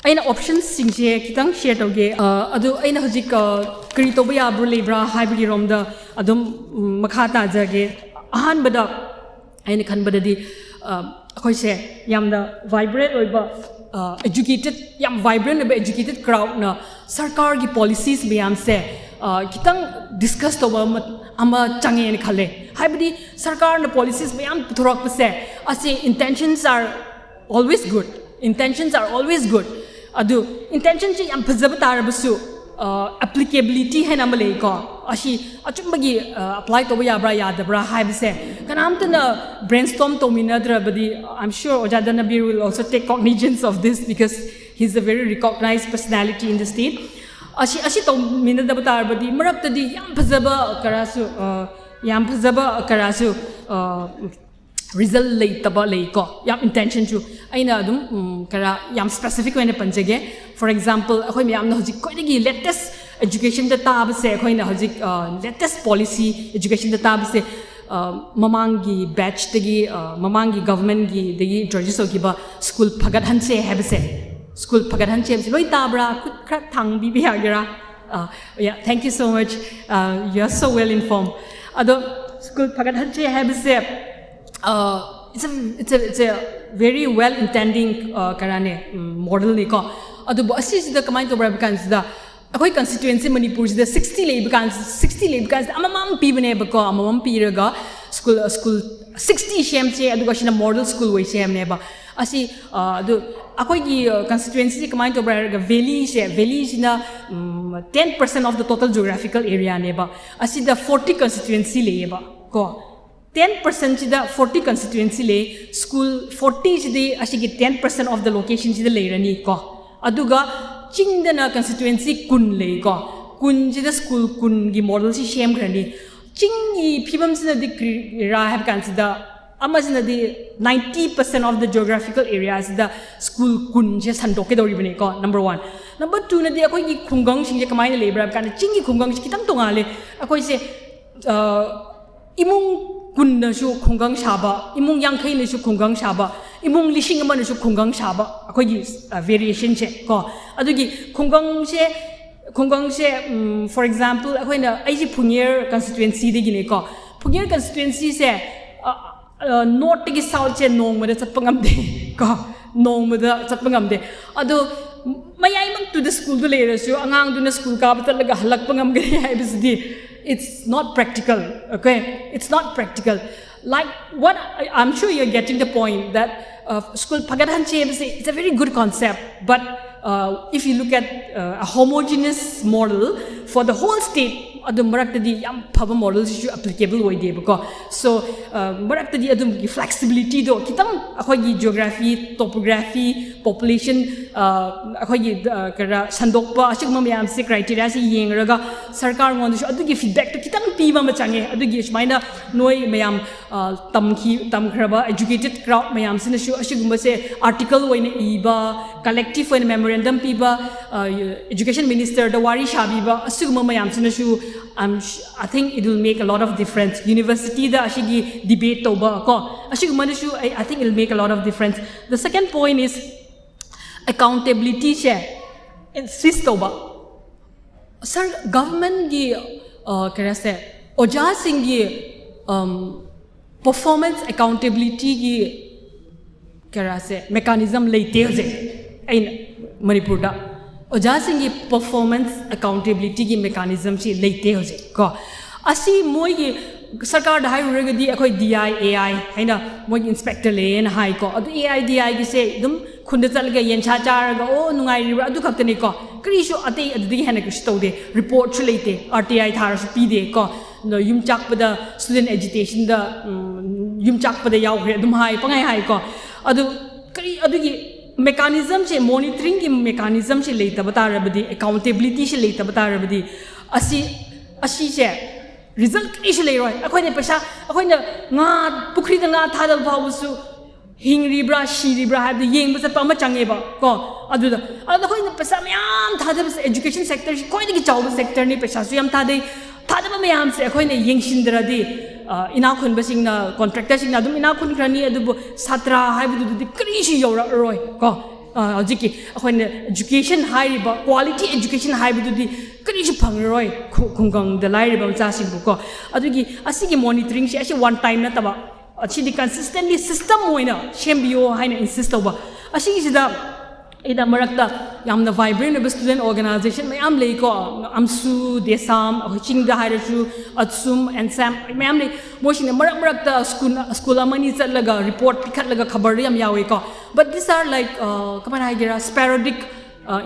aina options singse kitang share tawge adu aina hojik kari toba yabru lebra haibri romda adum makha ta jage ahan bada aina khan badadi akhoi se yamda vibrant oiba educated yam vibrant oiba educated crowd na sarkar gi policies meyam se kitang discuss toba ama change ni khale haibri sarkar na policies meyam thorak pase ase intentions are always good adu intention ji yam phajaba tarabasu applicability hai na malei ko ashi achumbagi apply to yabra yadabra haibse kanamtana brainstorm to minadrabadi I'm sure Ojadanabir will also take cognizance of this because he's a very recognized personality in the state ashi to minadaba tarabadi maraktadi yam phajaba karasu result leitaba leiko yam intention chu aina adum kara yam specific wena panjage for example akhoi myam na hojik koidagi latest education da tab se akhoi na hojik latest policy education da tab se mamangi batch tagi mamangi government gi dagi introduce okiba school phagat hanse habse school phagat hanse loi tabra khut khra thang bi bi agera yeah thank you so much you are so well informed ado school phagat hanse habse it's a very well intending karane model ni ko adu asi sida kamai to brab kan sida akoi constituency manipur sida 60 leb kan amamam pibne ba ko amamam piraga school 60 shem che adu ga shina model school way shem ne ba asi adu akoi gi constituency kamai to brab valley sina 10% of the total geographical area ne ba asi the 40 constituency le ba ko 10% chida 40 constituency le school 40 chidi ashigi 10% of the location chida leirani ko aduga chingdana constituency kun le ko kun chida school kun gi model si shem grani chingi phibam sina di ra have kan sida amazina di 90% of the geographical areas the school kun je sandoke dori bane ko number 1 number 2 na di akoi gi khungang sing je kamai le lebra kan chingi khungang kitang tongale akoi se imung kun na shu khungang shaba imung yangkhai na shu khungang shaba imung lishing ama na shu khungang shaba akoi gi variation che ko adugi khungang se for example akoi na aiji Phunger constituency de gi ne ko Phunger constituency se north gi south che nong ma da chapangam de ko nong ma da chapangam de adu mayai mang to the school du le rasu angang du na school ka ba laga halak pangam ge hai bisdi it's not practical okay it's not practical like what I'm sure you're getting the point that school phagadhan che it's a very good concept but if you look at a homogeneous model for the whole state adum maraktadi yam phaba models is applicable way de ko so maraktadi adum flexibility do kitang akhoi gi geography topography population akhoi gi kara sandokpa asigma myam se criteria se yengraga sarkar ngon su adugi feedback to kitang piba ma change adugi smaina noi myam tam khraba educated crowd myam sin su asigma se article oina iba collective oina memorandum piba education minister da wari shabiba asigma myam sin su I think it will make a lot of difference. University da ashigi debate toba ko ashigi manishu I think it will make a lot of difference. The second point is accountability che insist toba. Sir government gi kara se oja sing gi performance accountability gi kara se mechanism leite je in Manipur da oja singi performance accountability gi mechanism chi leite hoje ko asi moi gi sarkar da hai rega di akhoi DI AI haina moi inspector le na hai ko adu AI DI gi se dum khunda chal ga yen cha cha ga o nungai ri adu khakta ni ko kri shu ate adu di hana krish to de report chu leite RTI thar su pi de ko no yum chak pada student agitation da yum chak pada yaw gre dum hai pangai hai ko adu kri adu gi mechanism che monitoring ki mechanism che leita bata rabadi accountability che leita bata rabadi asi che result is le roi akoi ne pesa akoi na nga pukhri da nga thadal babu su hing ribra shi ribra ha de yeng ba pa ma change ba ko adu da akoi na pesa myam thadal education sector koi de ki chaw sector ni pesa su yam thadai thadaba myam se akoi ne yeng shindra di ina khun basing na contractor sing na dum ina khun krani adu satra hai bu du kri shi yora roi ko ꯍꯧꯖꯤꯛꯀꯤ ꯑꯩꯈꯣꯏꯅ education ꯍꯥꯏꯔꯤꯕ quality education ꯍꯥꯏꯕꯗꯨꯗꯤ ꯀꯔꯤꯁꯨ ꯐꯪꯔꯣꯏ ꯈꯨꯡꯒꯪꯗ ꯂꯩꯔꯤꯕ ꯃꯆꯥꯁꯤꯡꯕꯨꯀꯣ ꯑꯗꯨꯒꯤ ꯑꯁꯤꯒꯤ ꯃꯣꯅꯤꯇꯔꯤꯡꯁꯦ ꯑꯁꯤ one time ꯅꯠꯇꯕ ꯑꯁꯤꯗꯤ consistently system ꯑꯣꯏꯅ ꯁꯦꯝꯕꯤꯌꯣ ꯍꯥꯏꯅ insist ꯇꯧꯕ ꯑꯁꯤꯒꯤꯁꯤꯗ ꯑꯩꯅ ꯃꯔꯛꯇ ꯌꯥꯝꯅ vibrant ꯑꯣꯏꯕ student organization ꯃꯌꯥꯝ ꯂꯩꯀꯣ ꯑꯝꯁꯨ ꯗꯦꯁꯥꯝ ꯑꯩꯈꯣꯏ ꯆꯤꯡꯗ ꯍꯥꯏꯔꯁꯨ ꯑꯠꯁꯨꯝ ꯑꯦꯟꯁꯥꯝ ꯃꯌꯥꯝ ꯂꯩ ꯃꯣꯏꯁꯤꯡꯅ ꯃꯔꯛꯇ ꯁ꯭ꯀꯨꯜ ꯑꯃꯅꯤ ꯆꯠꯂꯒ ꯔꯤꯄꯣꯔꯠ ꯄꯤꯈꯠꯂꯒ ꯈꯕꯔꯗ ꯌꯥꯝ ꯌꯥꯎꯏꯀꯣ but these are like ꯀꯃꯥꯏꯅ ꯍꯥꯏꯒꯦꯔꯥ sporadic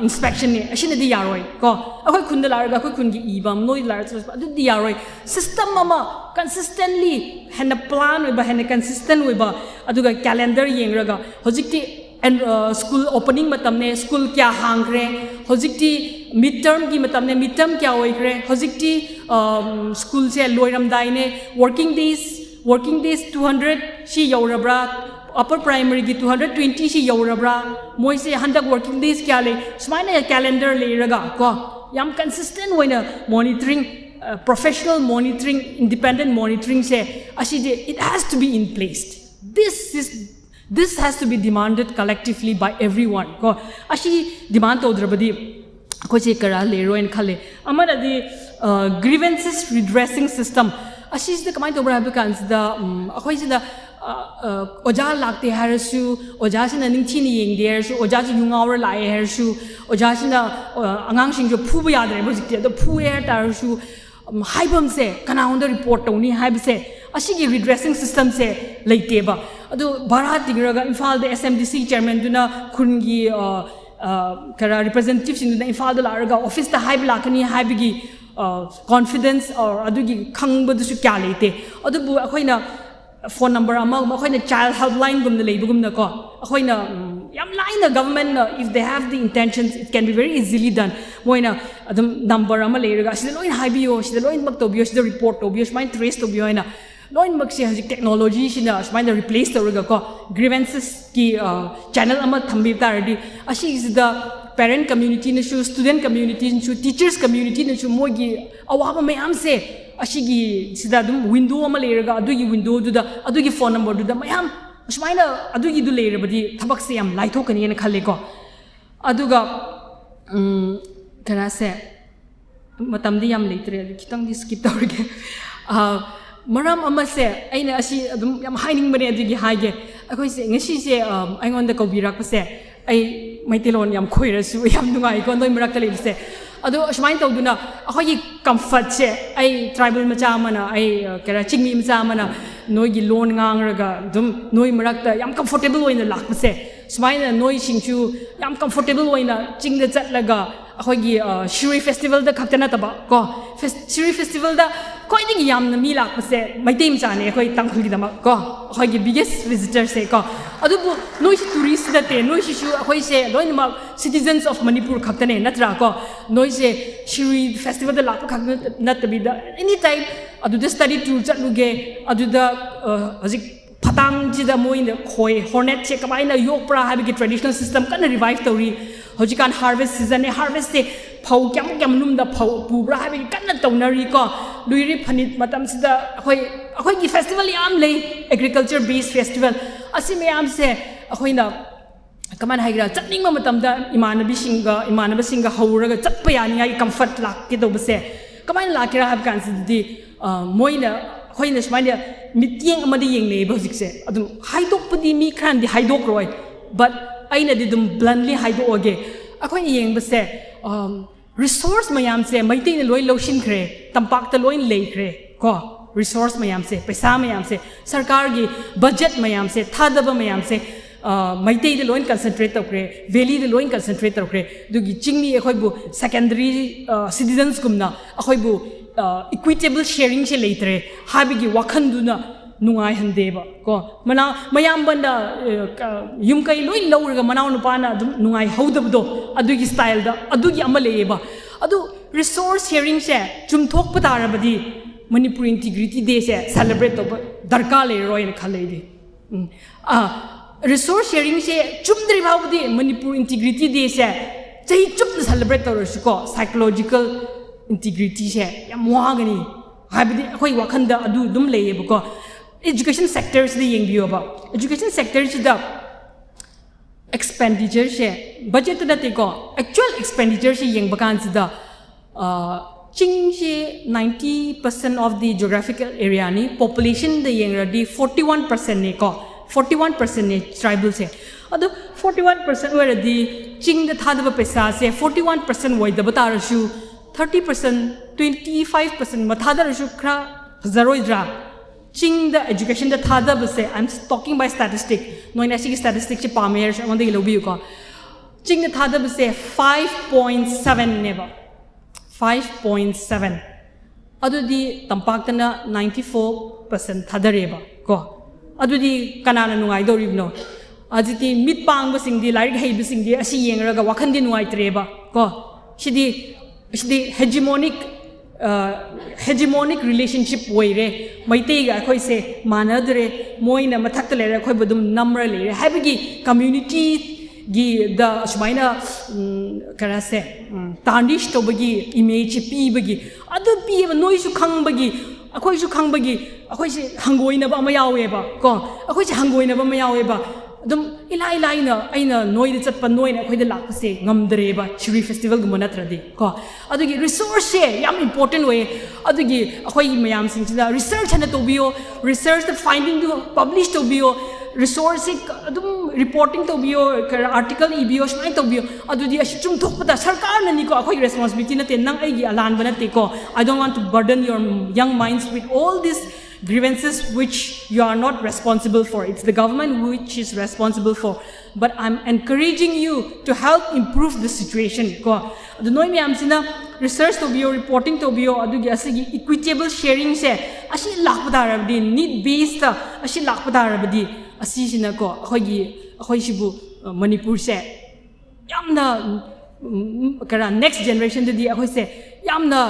inspection ne asinadi yaroi ko akoi khunda laraga akoi khungi ibam noi lar adudi yaroi system ama consistently hena plan oiba hena consistent oiba aduga calendar yengraga hojikti and school opening matamne school kya hangre hojikti midterm gi matamne midterm kya oikre hojikti school se loiram daine working days 200 shi yaurabra upper primary gi 220 shi yaurabra moi se handak working days kya le smaina calendar le raga ko yam consistent hoina monitoring professional monitoring independent monitoring se ashide it has to be in place this has to be demanded collectively by everyone ko ashi demand todrabadi ko che kara le roin khale amaradi grievances redressing system ashi is the kamai tobra because the akoi sida oja lakte harasu oja sina ningthini yengde harasu oja ji yungaur lai harasu oja sina angang sing jo phuba yadre bojikte do phu air tarasu haibam se kana honda report tawni haibse asigi redressing system se leiteba adu bharat dingraga imphal de SMDC chairman duna khungi kara representative sing duna imphal da laraga office da haib lakani haibigi confidence or adugi khangba du su kya leite adu bu akhoina phone number ama akhoina child helpline gumna leibugumna ko akhoina yam laina government if they have the intentions it can be very easily done moina adum number ama leiraga sida loin haibiyo sida loin mak tobiyo sida report tobiyo smine trace tobiyo ina loin mak se hajik technology sina smine replace tawraga ko grievances ki channel ama thambi taradi ashi is the parent community nasu student community nasu teachers community nasu mogi awaba mayam se ashigi sida dum window ama leiraga adugi window duda adugi phone number duda mayam smaina adugi du leirabadi thabak se yam laithokani na khalle ko aduga kana se matam di yam leitre kitang di skip tawrige maram ama se aina ashi adum yam haining bane adugi haige akoi se ngasi se aingon da kobirak se ai maitilon yam khoirasu yam nungai ko noi marak tale se adu asmain tawduna akhoi comfort se ai tribal macha mana ai kara chingmi macha mana noi gi lon ngangraga dum noi marak ta yam comfortable oina lak se smaina noi singchu yam comfortable oina chingda chatlaga akhoi gi shiri festival da khaktana taba ko shiri festival da koiding yam na mi lak se maitem cha ne akhoi tangkhul gi dama ko akhoi gi biggest visitor se ko adu bu noi tourist da te noi shu akhoi se loinma citizens of Manipur khaktane natra ko noi se shiri festival da lak khakna natabi da anytime adu da study tour chatluge adu da hajik phatang ji da moina khoi hornet che kamaina yokpra habigi traditional system kana revive tawri hojikan harvest season ne harvest se phau kyam num da phau pubra habigi kana tawnari ko luiri phanit matam sida akhoi gi festival yam lei agriculture based festival asi mayam se akhoina kaman haigra chatning matam da imanabi singa hauraga chatpa yani ai comfort lak ke do base kaman lakira hab kan sidi moina khoina smaina mityeng amadi yengle bojik se adum haidok pudi mi khan di haidok roi but aina di dum bluntly haidok oge akhoi yeng base resource mayam se maitei loi loshin khre tampak ta loin lei khre ko resource mayam se paisa mayam se sarkar gi budget mayam se thadaba mayam se maitei de loin concentrate tokre valley de loin concentrate tokre dugi chingmi akhoi bu secondary citizens kumna akhoi bu equitable sharing se leitre habigi wakhanduna nungai handeba ko mana mayam banda yum kai loi lawrga manaw nu pana dum nungai haudabdo adugi style da adugi amaleba adu resource sharing se chumthok patarabadi Manipur integrity day se celebrate to darka le roi na khaleidi resource sharing se chumdri bawdi Manipur integrity day se chai chup celebrate to ko psychological integrity se yam wagani habidi khoi wakhanda adu dum leyeba ko education sectors the yeng biyo ba education sectors da expenditure she budget da te ko actual expenditure she yeng bakan sida ching she 90% of the geographical area ni population da yeng ra di 41% ne ko 41% ne tribal se adu 41% where di ching da thada ba pesa se 41% wai da batar shu 30% 25% ma thada shu khra zaroi dra ching the education da thada ba se I'm talking by statistic no ina shi statistic chi pa me on the lobi ko ching da thada ba se 5.7 ne ba 5.7 adu di tampak tana 94% thadare ba ko adu di kanana nungai do ribno ajiti mit pang ba sing di larik hei ba sing di asi yengraga wakhan di nungai treba ko shidi hegemonic relationship waire maitei ga khoi se manadre moina mathakta lere khoi badum namra lere habigi community gi da shmaina kara se tarnish to bagi image pi bagi adu pi noi su khang bagi akhoi su khang bagi akhoi se hangoina ba ma yawe ba ko akhoi se hangoina ba ma yawe ba dum ilai na aina noi de chat pa noi na akhoi de lak se ngamdre ba chiri festival gu mona tradi ko adugi resource yam important way adugi akhoi mayam sing chida research hana to bio research the finding to publish to bio resource adum reporting to bio article e bio smai to bio adudi ashum thok pata sarkar na ni ko akhoi responsibility na te nang ai gi alan bana te ko I don't want to burden your young minds with all this grievances which you are not responsible for. It's the government which is responsible for. But I'm encouraging you to help improve the situation. The noi mi amsina research to bio reporting to bio adugi asigi equitable sharing se ashi lakpada rabdi need based ashi lakpada rabdi asi sina ko akhoi sibu Manipur se yamna kara next generation de akhoi se yamna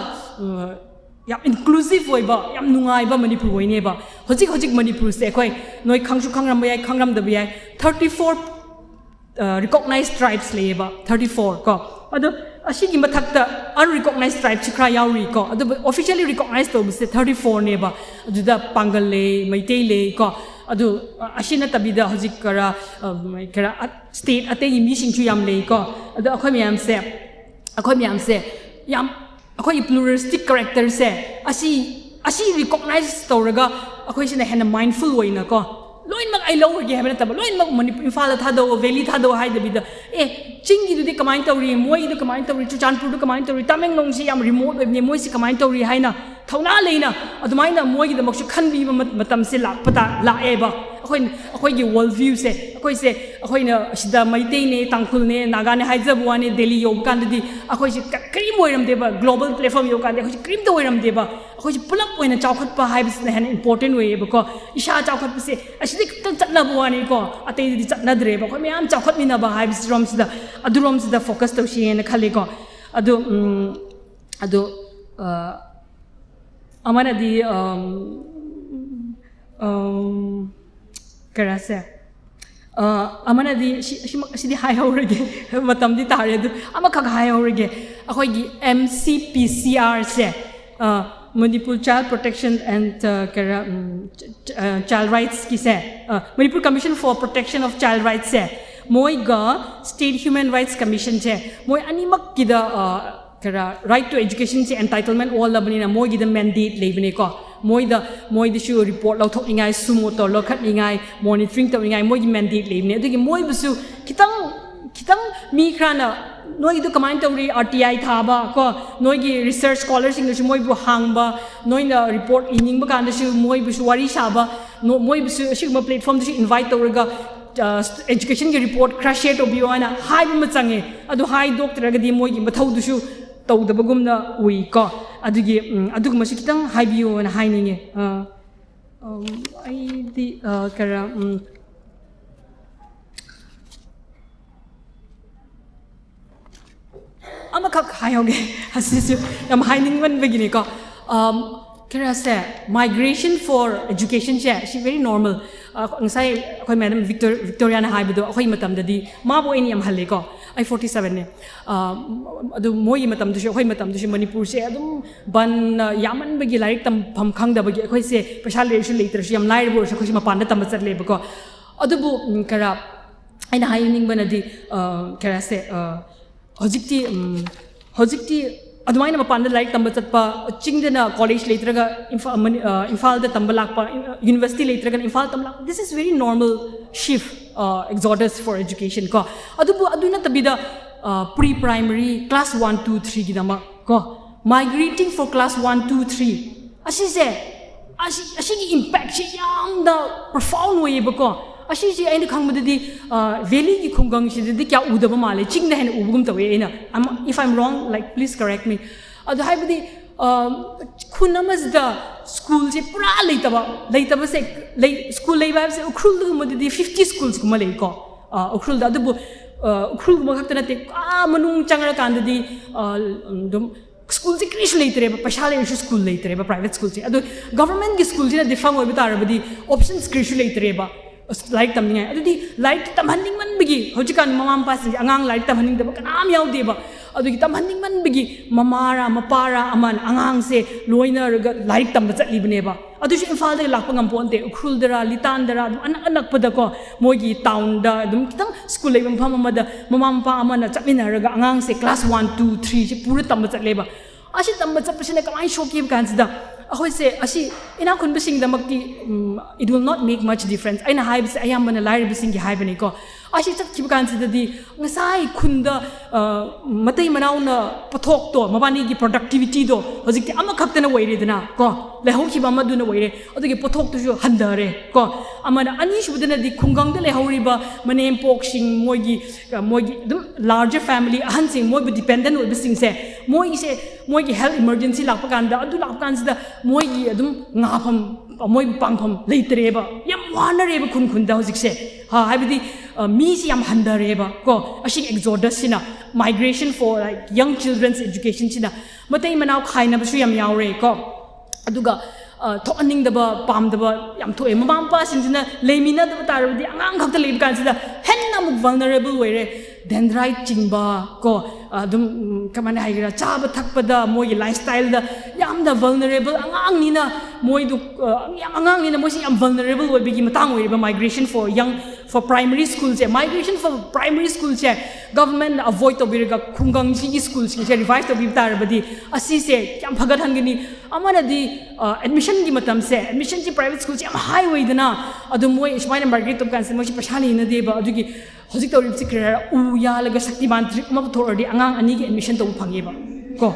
yam inclusive way ba yam nungai ba Manipur way ne ba hojik Manipur se khoi noi khangsu khangram ba yai khangram da ba yai 34 recognized tribes le ba 34 ko adu ashigi mathakta unrecognized tribe chikra yauri ko adu officially recognized to se 34 ne ba adu da pangal le maitei le ko adu ashina tabida hojik kara state ate mi sing chu yam le ko adu akhoi myam se yam akhoi pluralistic character se asi recognize tawraga akhoi sina hena mindful way na ko loin mag ai lower ge habana tab loin mag Manipur Imphal tha do valley tha do hai dabida chingi du de kamai tawri moi du kamai tawri Chuchanpur du kamai tawri Tamenglong si yam remote web ne moi si kamai tawri haina thauna leina adumaina moi gi damak su khanbi matam se lakpata la eba akhoi gi world view se akhoi na sida maitei ne tangkhul ne naga ne haijabu ne Delhi yob kan di akhoi si krim oiram deba global platform yob kan de akhoi krim to oiram deba akhoi si pulap oina chawkhat pa haibs ne han important way ba ko isha chawkhat pa se asidi chatna bu ne ko atei di chatna dre ba akhoi myam chawkhat mina ba haibs rom sida focus to shi ne khale ko adu amana di karase amana di si di high horage matam di tare du amakha high horage akhoi gi MCPCR se Manipur Child Protection and Child Rights ki se Manipur Commission for Protection of Child Rights se moi ga State Human Rights Commission se moi animak ki da right to education se entitlement all labani na moi gi da mandate lebne ko moi da shu report lau thok ingai sumo to lo khat ingai monitoring to ingai moi gi mandate lebne adigi moi busu kitang mi khrana noi du comment tawri RTI thaba ko noi gi research scholars sing moi bu hangba noi na report ining ba kan shu moi busu wari saba moi busu shi ma platform du invite tawraga education gi report crash share to biwana hai ma change adu hai doctor ga di moi gi mathau du shu tawdabagumna ui ko adugi aduguma si kitang haibiyo na haininge ai di kara amakak hayoge hasisu yam haining man begini ko kara se migration for education she very normal ngai akhoi madam Victoria na haibido akhoi matam dadi ma bo ini yam halle ko I 47 ne adu moi matam du akhoi matam du Manipur se adum ban yaman bagi larik tam pham khang da bagi akhoi se special leadership leader yam lai bo se khoi ma pan da tam chat le ko adu bu kara ꯑꯩꯅ ꯍꯥꯏꯅꯤꯡꯕꯅꯗꯤ ꯀꯔꯥꯁꯦ ꯍꯧꯖꯤꯛꯇꯤ ꯍꯧꯖꯤꯛꯇꯤ ꯑꯗꯨꯃꯥꯏꯅ ꯃꯄꯥꯟꯗ ꯂꯥꯏꯔꯤꯛ ꯇꯝꯕ ꯆꯠꯄ ꯆꯤꯡꯗꯅ college ꯂꯩꯇ꯭ꯔꯒ ꯏꯝꯐꯥꯜꯗ ꯇꯝꯕ ꯂꯥꯛꯄ ꯌꯨꯅꯤꯚꯔꯁꯤꯇꯤ ꯂꯩꯇ꯭ꯔꯒꯅ ꯏꯝꯐꯥꯜ ꯇꯝꯕ ꯂꯥꯛꯄ this is very normal shift exodus for education ko adubu adu natabida pre primary class 1 2 3 gidama ko migrating for class 1 2 3 asise asigi impact chi yamda profound way ba ko asisi aina khangmadadi valley gi khungang sidadi kya udaba male chingna hen ubugum tawe aina if I'm wrong like please correct me adu haibadi khunamazda school je pura leitaba se school leiba se ukhul du madadi 50 schools kuma lei ko ukhul da adu ukhul ma khakta nate manung changra kandadi dum school se krish leitre ba pasha le school leitre ba private school se adu government gi school je different oi bitar badi options krish leitre ba like tamning adudi like tamhaning man bigi hojikan mama pa sing angang like tamhaning da kanam yaudi ba adudi tamhaning man bigi mamara mapara aman angang se loina like tam chatli bne ba adu shi imphal da lakpa ngam ponte ukhul dara litan dara anak pada ko mogi town da dum kitang school le bam pham amada mama pa amana chatlina raga angang se class 1 2 3 ji pura tam chatle ba ashi tam chapsine kamai shoki kan da ahoy se ashi ina kun bising da makti it will not make much difference aina haib se ayam bana lair bising gi haib ni ko ashi chat ki kan se di ngasai khunda matai manau na pathok to mabani gi productivity do hojik ama khakta na waire dina ko lehau ki ba madu na waire adu gi pathok tu jo handare ko amana ani shubudana di khungang da lehauri ba manem poksing mogi dum larger family ahan sing moi dependent oi bising se moi gi health emergency lakpa kan da adu lakpa kan da moi gi adum ngafam moi pangpham leitreba yam wanareba khun da hojik se ha haibidi mi si yam handareba ko ashi exodus sina migration for like young children's education sina matai manau khaina basu yam yaure ko aduga thoaning daba pam daba yam thoe mama pa singina leimina daba tarabdi angang khakta leib kan sida henna mu vulnerable were dendrite chingba ko adum kamane haigra chaba thakpada moi lifestyle da yamda vulnerable angang nina moi du angang nina moi yam vulnerable we bigi matang we ba migration for primary schools migration for primary schools government avoid to birga khungang ji schools ki revive to bi tarabdi asi se yam phagat hangini amana di admission gi matam se admission ji private schools yam high way dana adu moi ismaina migrate to kan se moi pashani na de ba adu gi hojik to rip sikra u ya laga shaktiman trip ma thordi angang ani gi admission to phange ba ko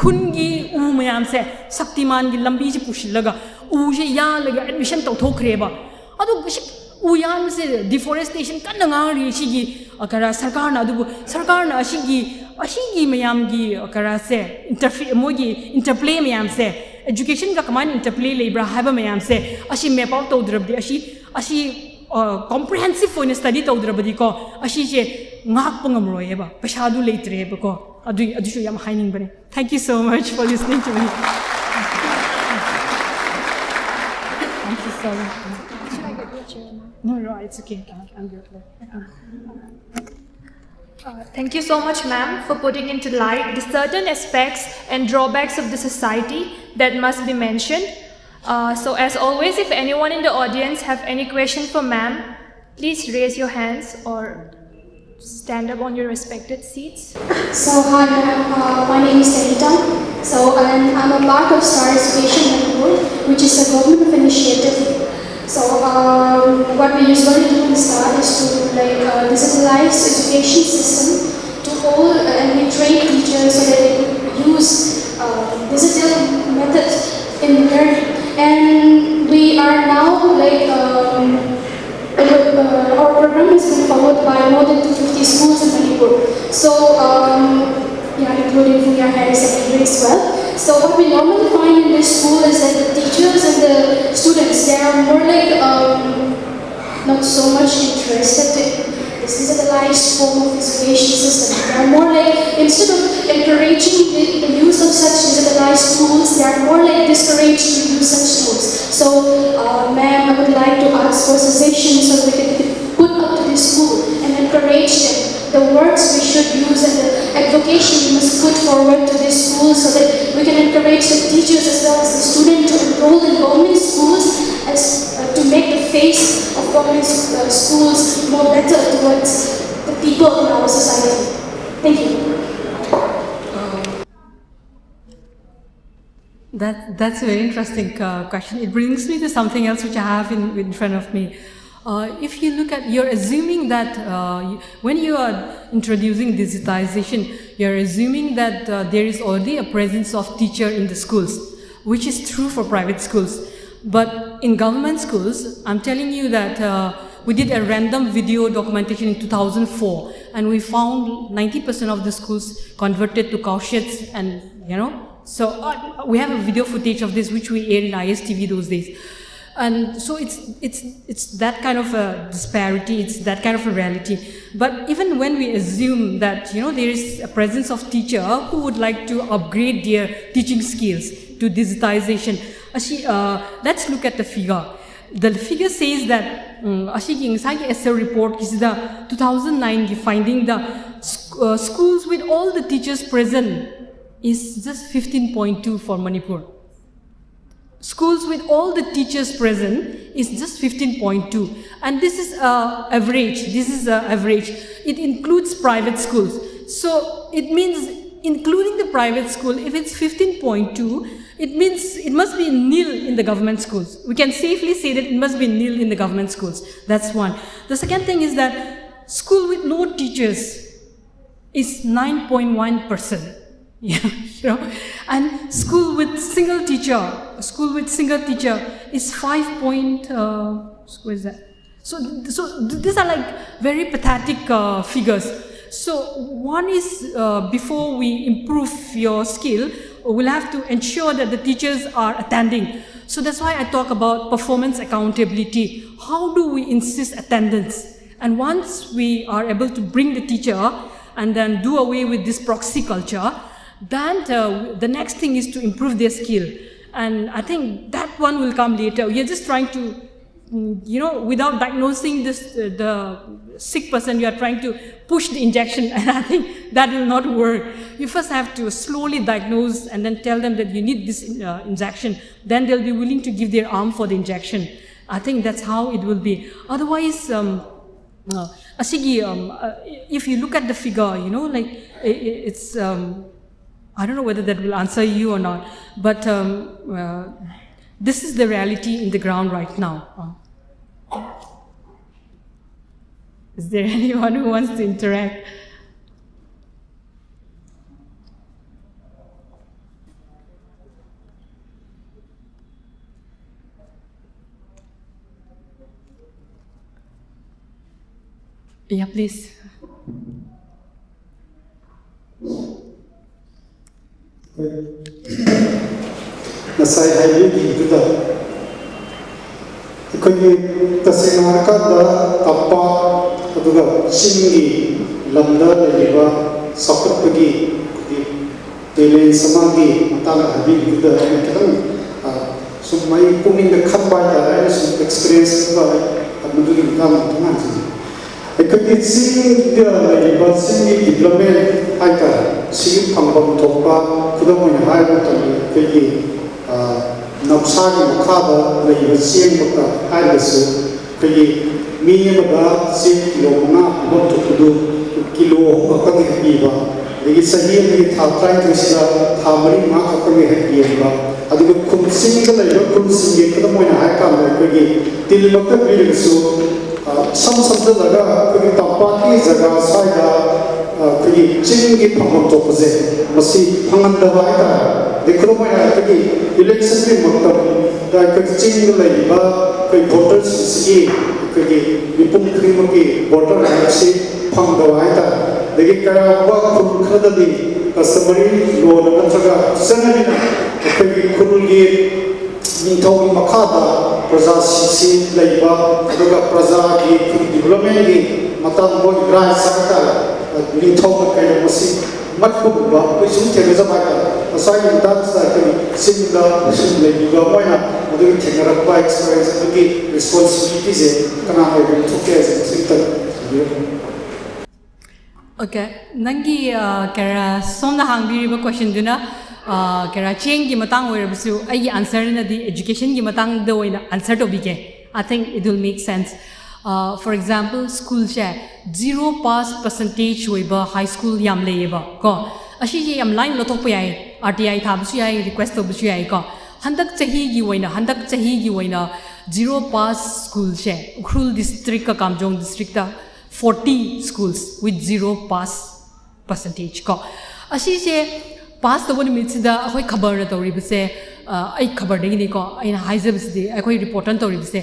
khun gi u mayam se shaktiman gi lambi ji pushilga u je ya laga admission to thokre ba adu u yam se deforestation kan nga ri chi gi akara sarkar na adu sarkar na ashigi mayam gi akara se interfere mo gi interplay mayam se education ga kaman interplay lebra haba mayam se ashi map out to drabdi ashi comprehensive for study to drabdi ko ashi je ngak pangamroi ba pasadu leitre ba ko adu shu yam haining bane thank you so much for listening to me thank you so much should I get your chair now no it's okay I'm good Thank you so much, ma'am, for putting into light the certain aspects and drawbacks of the society that must be mentioned. So as always, if anyone in the audience have any question for ma'am, please raise your hands or stand up on your respected seats. So hi ma'am, my name is Sarita. So I'm a part of Star Education Network, which is a government initiative. So what we usually do in Star is to digitalize education system to all and we train teachers so that they could use digital methods in learning. And we are now our program has been followed by more than 250 schools in Manipur. So including Phungyar Higher Secondary as well. So what we normally find in this school is that the teachers and the students, they are more not so much interested in this digitalized form of education system. They are more instead of encouraging the use of such digitalized tools, they are more discouraged to use such tools. So ma'am, I would like to ask for suggestions so we can put up to this school and encourage them. The words we should use and the advocation we must put forward to this school so that we can encourage the teachers as well as the students to enroll in government schools as to make the face of government schools more better towards society. Thank you. That's a very interesting question. It brings me to something else which I have in front of me. If you look at, you're assuming that when you are introducing digitization, you're assuming that there is already a presence of teacher in the schools, which is true for private schools. But in government schools, I'm telling you that we did a random video documentation in 2004, and we found 90% of the schools converted to cowsheds, and so we have a video footage of this which we aired in ISTV those days. And so it's that kind of a disparity, it's that kind of a reality. But even when we assume that there is a presence of teacher who would like to upgrade their teaching skills to digitization, let's look at the figure. The figure says that SR report is the 2009 finding the schools with all the teachers present is just 15.2 for Manipur. Schools with all the teachers present is just 15.2, and this is average. This is average. It includes private schools. So it means, including the private school, if it's 15.2, it means it must be nil in the government schools. We can safely say that it must be nil in the government schools. That's one. The second thing is that school with no teachers is 9.1%. And school with single teacher is 5. What is that? So these are like very pathetic figures. So one is before we improve your skill, we'll have to ensure that the teachers are attending. So that's why I talk about performance accountability. How do we insist attendance? And once we are able to bring the teacher and then do away with this proxy culture, then the next thing is to improve their skill. And I think that one will come later. We are just trying to, without diagnosing the sick person, you are trying to push the injection, and I think that will not work. You first have to slowly diagnose and then tell them that you need this injection. Then they'll be willing to give their arm for the injection. I think that's how it will be. Otherwise, if you look at the figure, it's... I don't know whether that will answer you or not, but this is the reality in the ground right now. Is there anyone who wants to interact? Yeah, please. Nasai hayu itu dah. Ikutnya tersengar kada apa aduga singi lamda leba sakut pergi di samagi matala habi itu dah. Kita sumai puning dekat bayar, sum experience juga menjadi kita mengenal. Ikutnya singi dia leba singi development aja. Sing pangpang topa kudamunya hai botani kegi napsagi makada lagi sing bota hai besu kegi mini bada sing kilo mana bot kudu kilo akang hiba lagi sahiya lagi thaprai krisna thamari ma akang hiba adu kum sing kala yo kum sing kudamunya hai kam kegi til bakta bisu samsam daga kegi tapaki jaga saida 그게 진기 방법 도구제 뭐시 방한다고 하다 데크로마야 그게 일렉션이 먹다 그 진기를 이바 그 보터스기 그게 리폼 크리머기 보터 라이치 방다고 하다 내게 까와 쿨크다디 커스터머리 로는 저가 선이나 그게 쿨기 민토기 마카다 프로자 시시 레이바 그가 프로자기 디벨롭먼트기 마탄 보 그라이 사카타 Linthong kaya masih matku ba kusum tega zabaka asai dan sa kini sinda sinle juga moina madu tega ba experience lagi responsibility je kana ai thuke je sinta Okay, nangi kara somna hangbi ba question duna kara change gi matang oi rabu ai answer na di education gi matang do ina answer to bige. I think it will make sense. for example school she 0 pass percentage oiba high school yam leyeba ko ashi ye yam line lo thok pa yai RTI thabu yai request to bu yai ko handak chahi gi waina 0 pass school she Ukhrul district ka Kamjong district ta 40 schools with 0 pass percentage ko ashi she pass the one minutes da akhoi khabar na tori bse ai khabar de ni ko ai haizab se akhoi report an tori bse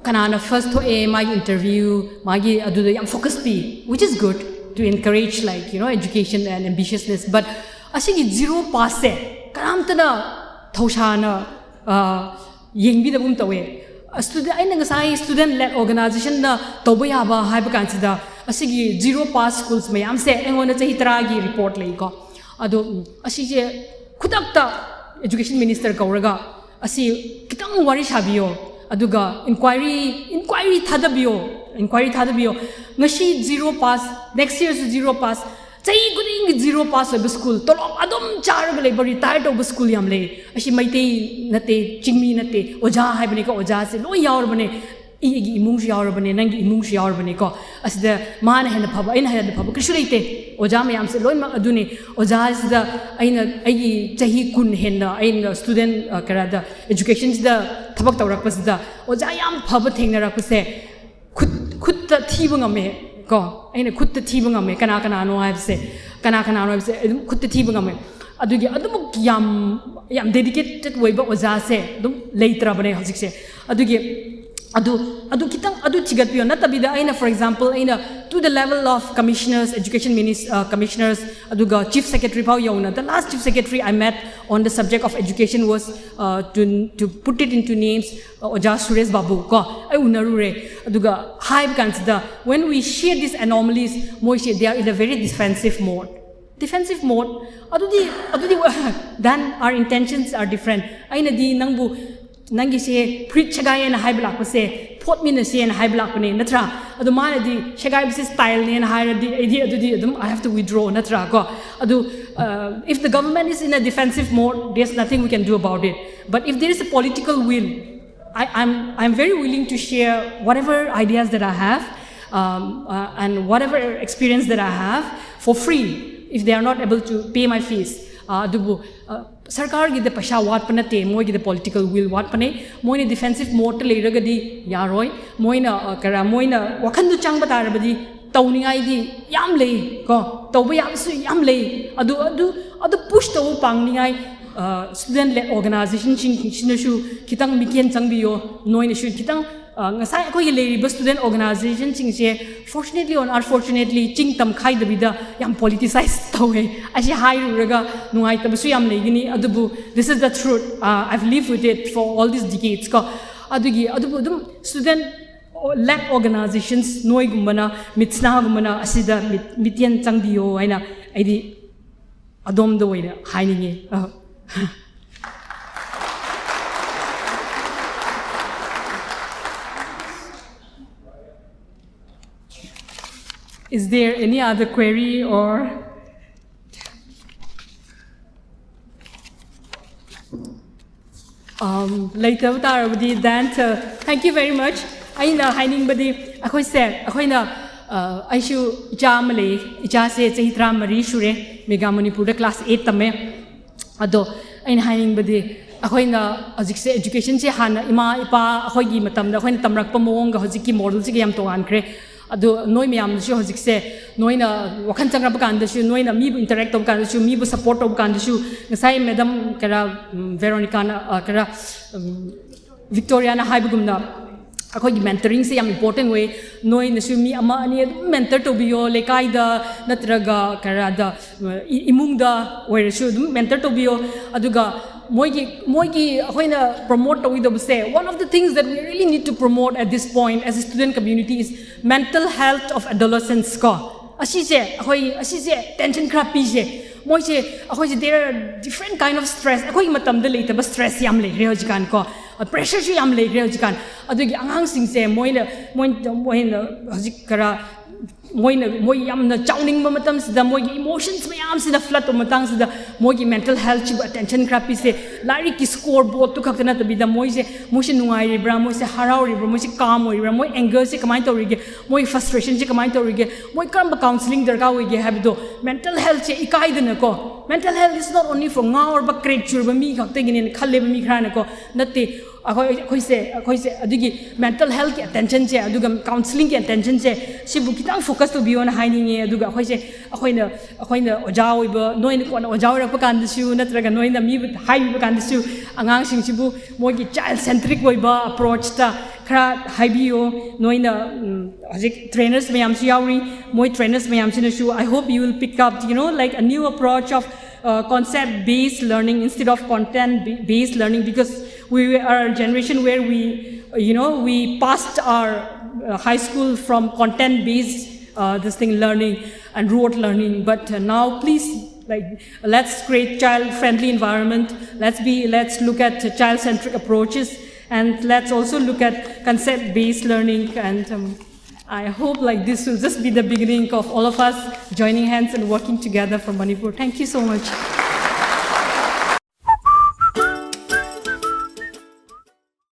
kanana first to a my interview magi adu da yam focus pi which is good to encourage like education and ambitiousness but ashi gi 0 pass se karam ta na thaushana yengbi da bum tawe student ai nang sai student led organization na toba ya ba hai ba kan sida ashi gi 0 pass schools me am se engona chahi tara gi report lei ko ado asi je khudak ta education minister kauraga asi kitang wari sabiyo aduga inquiry thadabiyo ngashi 0 pass next year 0 pass chai guding 0 pass of school tolop adom charaga labor retired of school yam le asi maitei nate chingmi nate oja haibne ko oja se lo yaur bane igi imung yaur bane nang imung yaur bane ko asida man hen phaba in hen phaba krishu leite oja mayam se loi mak aduni oja sida aina ai chahi kun hen aina student karada education sida thabak tawrak pasida oja yam phaba thengna rak se khut ta thiba ngame ko aina khut ta thiba ngame kana no hai se khut ta thiba ngame adugi adumuk yam dedicated way ba oja se dum leitra bane hojik se adugi adu kitang adu chigat piyo natabida aina for example aina to the level of commissioners education commissioners aduga chief secretary pau yauna the last chief secretary I met on the subject of education was to put it into names Oja Suresh Babu ko ai unaru re aduga hive consider when we share these anomalies moishe they are in a very defensive mode adudi then our intentions are different aina di nangbu nangi se preach chagai na high block se pot min se na high block ne natra adu mana di chagai se style ne na high di adum I have to withdraw natra ko adu if the government is in a defensive mode there's nothing we can do about it but if there is a political will I'm very willing to share whatever ideas that I have and whatever experience that I have for free if they are not able to pay my fees adubu sarkar gi de paisa wat pana te moi gi de political will wat pane moina defensive mode leiraga di yaroi moina wakhan du chang bata rabadi tawningai di yam lei ko tawba yam su yam lei adu push taw pangningai student led organization sing shu kitang miken changbiyo noina shu kitang ngasai ko ye lei student organization sing se fortunately or unfortunately ching tam khai dabida yam politicized tawe ashi hai ruraga nungai tabasu yam legini adubu this is the truth I've lived with it for all these decades ko adubu student led organizations noi gumbana mitsna gumbana asida mitian changbiyo aina aidi adom do waina haininge Is there any other query or later then thank you very much aina haining badi akhoi se akhoina aishu jamale icha se chehitra mari shure mega manipur da class 8 tame ado aina haining badi akhoina ajik se education se hana ima ipa akhoi gi matam da akhoina tamrak pa mong ga hojik ki model se yam tongan kre ado noi myam shu hojik se noina wakhan changra ba kan da shu noina mi bu interact ob kan da shu mi bu support ob kan da shu ngasai madam kara Veronica na kara Victoria na haibugumna akoi mentoring se yam important way noina shu mi ama ani mentor to biyo lekai da natraga kara da imung da oir shu mentor to biyo aduga moigi akoina promote to say one of the things that we really need to promote at this point as a student community is mental health of adolescents ko asise tension crappy je moise akoi there are different kind of stress akoi matam de leita ba stress yam le re hojikan ko pressure ju yam le re hojikan adugi angang sing se moina hojik kara moi yamna chowning ma matam sida moi emotions mayam sida flat o matang sida मोगी mental health चिबु attention खरा पिसे like की score board तो खक्तना तबिदा मोइसे मोइसे नुंगाइरिब्रा मोइसे हराउरिब्रा मोइसे काम होइब्रा मोइ anger से कमाइन तौरिगे मोइ frustration से कमाइन तौरिगे मोइ करम काउंसलिंग दरकार होइगे हाबिदो मेंटल हेल्थ से इकाइदनको mental health is not only for गाउर बा क्रेक चुरबा मी खक्तेगिने खल्लेबा मी खरानको नते अखोइसे अदुगी मेंटल हेल्थ की अटेंशन से अदुगा काउंसलिंग की अटेंशन से सिबु खितांग फोकस तो बियोन हाइनिंगे अदुगा अखोइना ओजा ओइबा नोइन कोन ओजा ओरप कांदसु नत्रगा नोइन मी हाइबा कांदसु अंगांग सिंगसिबु मोगी चाइल्ड सेंट्रिक ओइबा अप्रोच ता खरा हाइबियो नोइना हजिक ट्रेनर्स मयामसु यावरी मोइ ट्रेनर्स मयामसिनसु I hope you will pick up you know like a new approach of concept based learning instead of content based learning, because we are a generation where we passed our high school from content based learning and rote learning, but now please let's create child friendly environment. Let's look at child centric approaches, and let's also look at concept based learning, and I hope this will just be the beginning of all of us joining hands and working together for Manipur. Thank you so much.